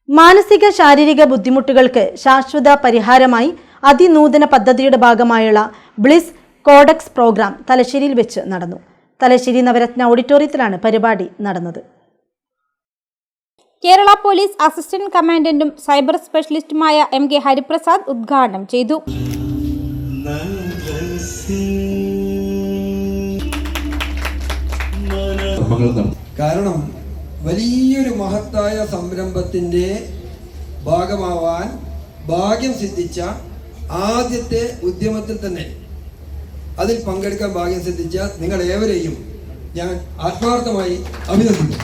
മാനസിക ശാരീരിക ബുദ്ധിമുട്ടുകൾക്ക് ശാശ്വത പരിഹാരമായി അതിനൂതന പദ്ധതിയുടെ ഭാഗമായുള്ള ബ്ലിസ് കോഡെക്സ് പ്രോഗ്രാം തലശ്ശേരിയിൽ വെച്ച് നടന്നു. തലശ്ശേരി നവരത്ന ഓഡിറ്റോറിയത്തിലാണ് പരിപാടി നടന്നത്. കേരള പോലീസ് അസിസ്റ്റന്റ് കമാൻഡന്റും സൈബർ സ്പെഷ്യലിസ്റ്റുമായ MK ഹരിപ്രസാദ് ഉദ്ഘാടനം ചെയ്തു. കാരണം വലിയൊരു മഹത്തായ സംരംഭത്തിന്റെ ഭാഗമാവാൻ ഭാഗ്യം സിദ്ധിച്ച ആദ്യത്തെ ഉദ്യമത്തിൽ തന്നെ അതിൽ പങ്കെടുക്കാൻ ഭാഗ്യം സിദ്ധിച്ച നിങ്ങൾ ഏവരെയും ഞാൻ ആത്മാർത്ഥമായി അഭിനന്ദിക്കുന്നു.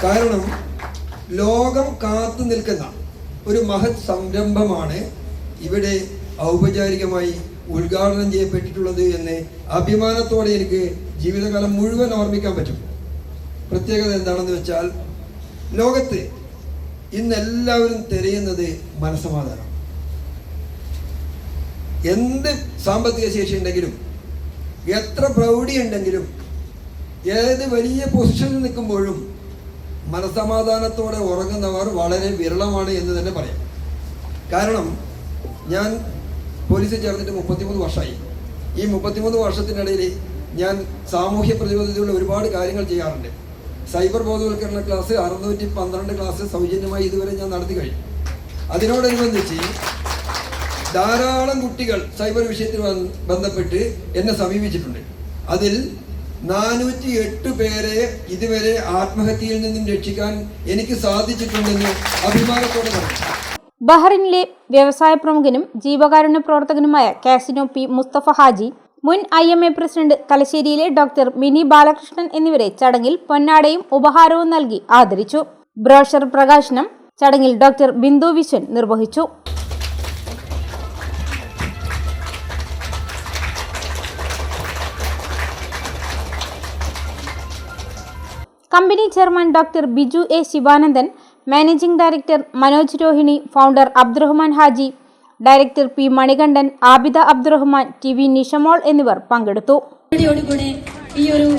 കാരണം ലോകം കാത്തു നിൽക്കുന്ന ഒരു മഹത് സംരംഭമാണ് ഇവിടെ ഔപചാരികമായി ഉദ്ഘാടനം ചെയ്യപ്പെട്ടിട്ടുള്ളത് എന്ന് അഭിമാനത്തോടെ എനിക്ക് ജീവിതകാലം മുഴുവൻ ഓർമ്മിക്കാൻ പറ്റും. പ്രത്യേകത എന്താണെന്ന് വെച്ചാൽ ലോകത്ത് ഇന്ന് എല്ലാവരും തിരയുന്നത് മനസ്സമാധാനം. എന്ത് സാമ്പത്തിക ശേഷി ഉണ്ടെങ്കിലും എത്ര പ്രൗഢി ഉണ്ടെങ്കിലും ഏത് വലിയ പൊസിഷനിൽ നിൽക്കുമ്പോഴും മനസ്സമാധാനത്തോടെ ഉറങ്ങുന്നവർ വളരെ വിരളമാണ് എന്ന് തന്നെ പറയാം. കാരണം ഞാൻ പോലീസിൽ ചേർന്നിട്ട് 33 വർഷമായി. ഈ 33 വർഷത്തിനിടയിൽ ഞാൻ സാമൂഹ്യ പ്രതിബദ്ധതയുള്ള ഒരുപാട് കാര്യങ്ങൾ ചെയ്യാറുണ്ട്. സൈബർ ബോധവൽക്കരണ ക്ലാസ് 612 ക്ലാസ് സൗജന്യമായി ഇതുവരെ ഞാൻ നടത്തി കഴിഞ്ഞു. അതിനോടനുബന്ധിച്ച് ധാരാളം കുട്ടികൾ സൈബർ വിഷയത്തിൽ ബന്ധപ്പെട്ട് എന്നെ സമീപിച്ചിട്ടുണ്ട്. അതിൽ 408 പേരെ ഇതുവരെ ആത്മഹത്യയിൽ നിന്നും രക്ഷിക്കാൻ എനിക്ക് സാധിച്ചിട്ടുണ്ടെന്ന് അഭിമാനത്തോടെ പറഞ്ഞു. ബഹ്റിനിലെ വ്യവസായ പ്രമുഖനും ജീവകാരുണ്യ പ്രവർത്തകനുമായ കാസിനോ പി മുസ്തഫ ഹാജി, മുൻ IMA പ്രസിഡന്റ് തലശ്ശേരിയിലെ ഡോക്ടർ മിനി ബാലകൃഷ്ണൻ എന്നിവരെ ചടങ്ങിൽ പൊന്നാടയും ഉപഹാരവും നൽകി ആദരിച്ചു. ബ്രോഷർ പ്രകാശനം ചടങ്ങിൽ ഡോക്ടർ ബിന്ദു വിശ്വൻ നിർവഹിച്ചു. Company chairman doctor Biju A. Sivanandan, managing director Manoj Rohini, founder Abdurahman Haji, director P. Manikandan, Abida Abdurahman, TV Nishamol എന്നിവർ പങ്കെടുത്തു. ഈ ഒരു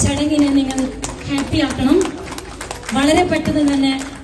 ചടങ്ങിനെ നിങ്ങൾ ഹാപ്പി ആക്കണം. വളരെ പെട്ടെന്ന് തന്നെ